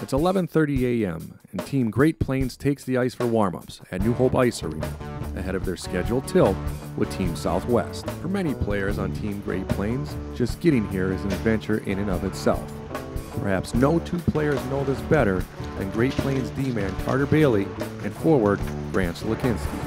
It's 11:30 a.m. and Team Great Plains takes the ice for warm-ups at New Hope Ice Arena ahead of their scheduled tilt with Team Southwest. For many players on Team Great Plains, just getting here is an adventure in and of itself. Perhaps no two players know this better than Great Plains D-man Carter Bailey and forward Grant Slakinski.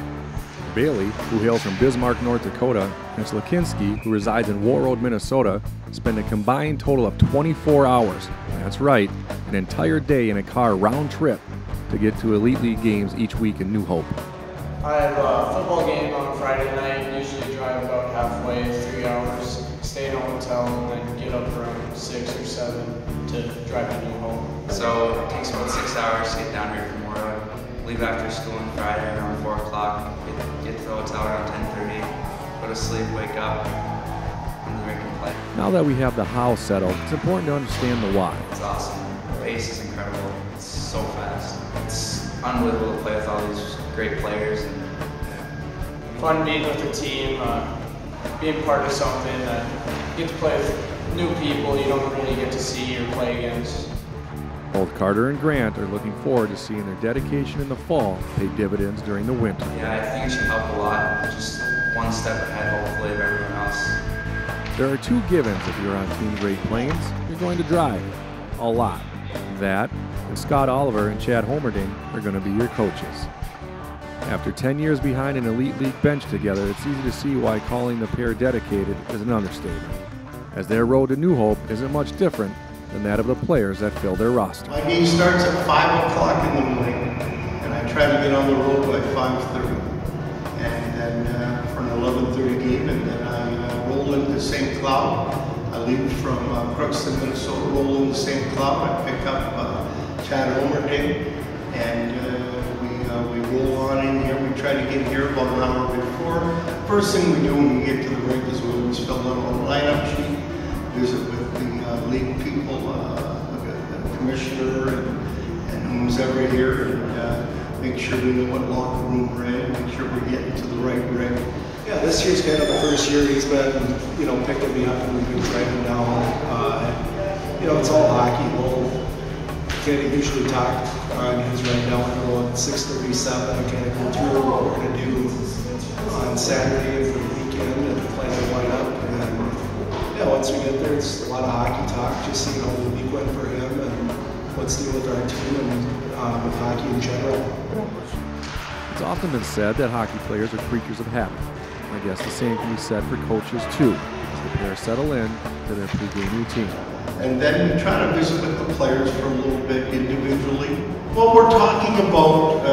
Bailey, who hails from Bismarck, North Dakota, and Slakinski, who resides in Warroad, Minnesota, spend a combined total of 24 hours, that's right, an entire day in a car round trip to get to Elite League games each week in New Hope. I have a football game on Friday night, usually drive about halfway, 3 hours, stay in a hotel, and then get up around 6 or 7 to drive to New Hope. So it takes about 6 hours to get down here from Warroad. Leave after school on Friday around 4 o'clock, get to the hotel around 10:30, go to sleep, wake up, and then we can play. Now that we have the how settled, it's important to understand the why. It's awesome. The pace is incredible. It's so fast. It's unbelievable to play with all these great players. And fun being with the team, being part of something that you get to play with new people you don't really get to see or play against. Both Carter and Grant are looking forward to seeing their dedication in the fall pay dividends during the winter. Yeah, I think it should help a lot. Just one step ahead, hopefully, of everyone else. There are two givens if you're on Team Great Plains. You're going to drive a lot. That, and Scott Oliver and Chad Homerding are going to be your coaches. After 10 years behind an Elite League bench together, it's easy to see why calling the pair dedicated is an understatement, as their road to New Hope isn't much different than that of the players that fill their roster. My game starts at 5 o'clock in the morning, and I try to get on the road by 5:30. And then for an 11:30 game, and then I roll into St. Cloud. I leave from Crookston, Minnesota, roll into St. Cloud. I pick up Chad Homerding, and we roll on in here. We try to get here about an hour before. First thing we do when we get to the rink is we always fill out a lineup sheet, visit with the league people, the commissioner, and who's ever here, and make sure we know what locker room we're in, make sure we're getting to the right rink. Yeah, this year's kind of the first year he's been, picking me up and we've been driving down. It's all hockey. We'll kind of usually talk on his right now at 6:37 and kind of go through what we're going to do on Saturday for the weekend and plan to line up. And then, once we get there, it's a lot of hockey talk, just seeing how the week went for him and what's new with our team and with hockey in general. It's often been said that hockey players are creatures of habit. I guess the same can be said for coaches too, as the players settle in to their pregame routine. And then we try to visit with the players for a little bit individually. Well, we're talking about,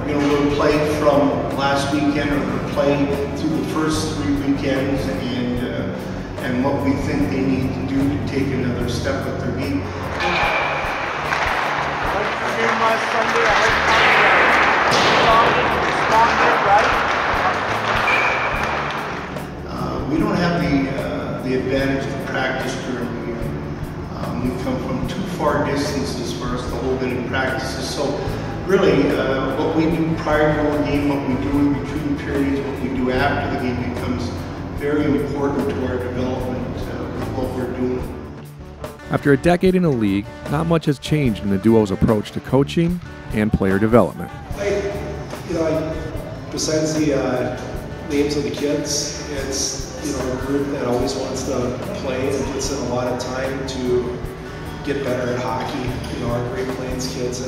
we're playing from last weekend, or we're playing through the first 3 weekends, and what we think they need to do to take another step with their game. We don't have the advantage of practice during the year. We come from too far distances for us to hold any practices. So really, what we do prior to our game, what we do in between periods, what we do after the game becomes very important to our development with what we're doing. After a decade in the league, not much has changed in the duo's approach to coaching and player development. Besides the names of the kids, it's a group that always wants to play and puts in a lot of time to get better at hockey. Our Great Plains kids,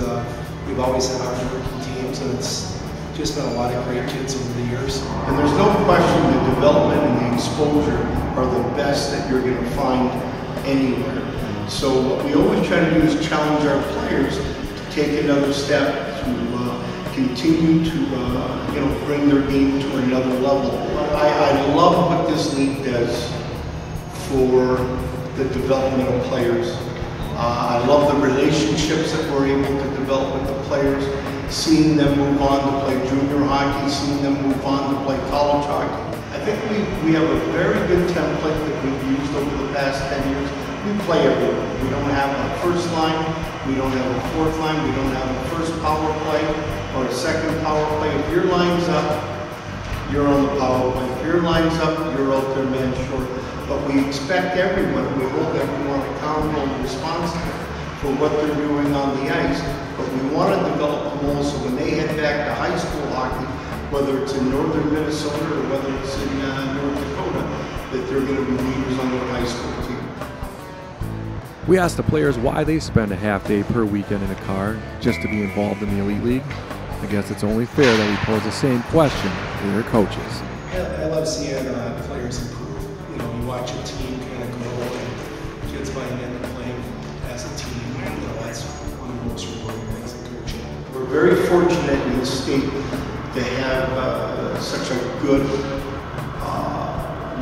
we've always had hard-working teams, and it's just been a lot of great kids over the years. And there's no question the development and the exposure are the best that you're going to find anywhere. So what we always try to do is challenge our players to take another step, to continue to bring their game to another level. I love what this league does for the development of players. I love the relationships that we're able to develop with the players, seeing them move on to play junior hockey, seeing them move on to play college hockey. I think we have a very good template that we've used over the past 10 years. We play everywhere. We don't have a first line, we don't have a fourth line, we don't have a first power play or a second power play. If your line's up, you're on the power play. If your line's up, you're out there man short. But we expect everyone, we hold everyone accountable and responsible for what they're doing on the ice, but we want to develop them all so when they head back to high school hockey, whether it's in northern Minnesota or whether it's in North Dakota, that they're going to be leaders on their high school team. We asked the players why they spend a half day per weekend in a car just to be involved in the Elite League. I guess it's only fair that we pose the same question to their coaches. I love seeing players improve. You know, you watch a team kind of grow and kids buying in and playing as a team. You know, that's one of the most rewarding things in coaching. We're very fortunate in the state to have such a good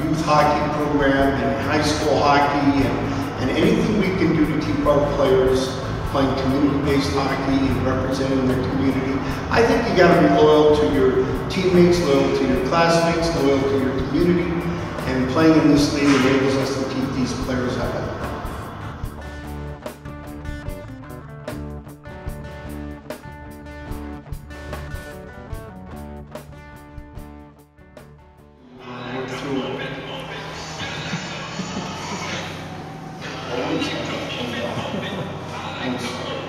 youth hockey program and high school hockey and anything we can do to keep our players playing community-based hockey and representing their community. I think you got to be loyal to your teammates, loyal to your classmates, loyal to your community, and playing in this league enables us to keep these players happy.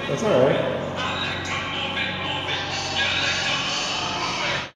That's all right.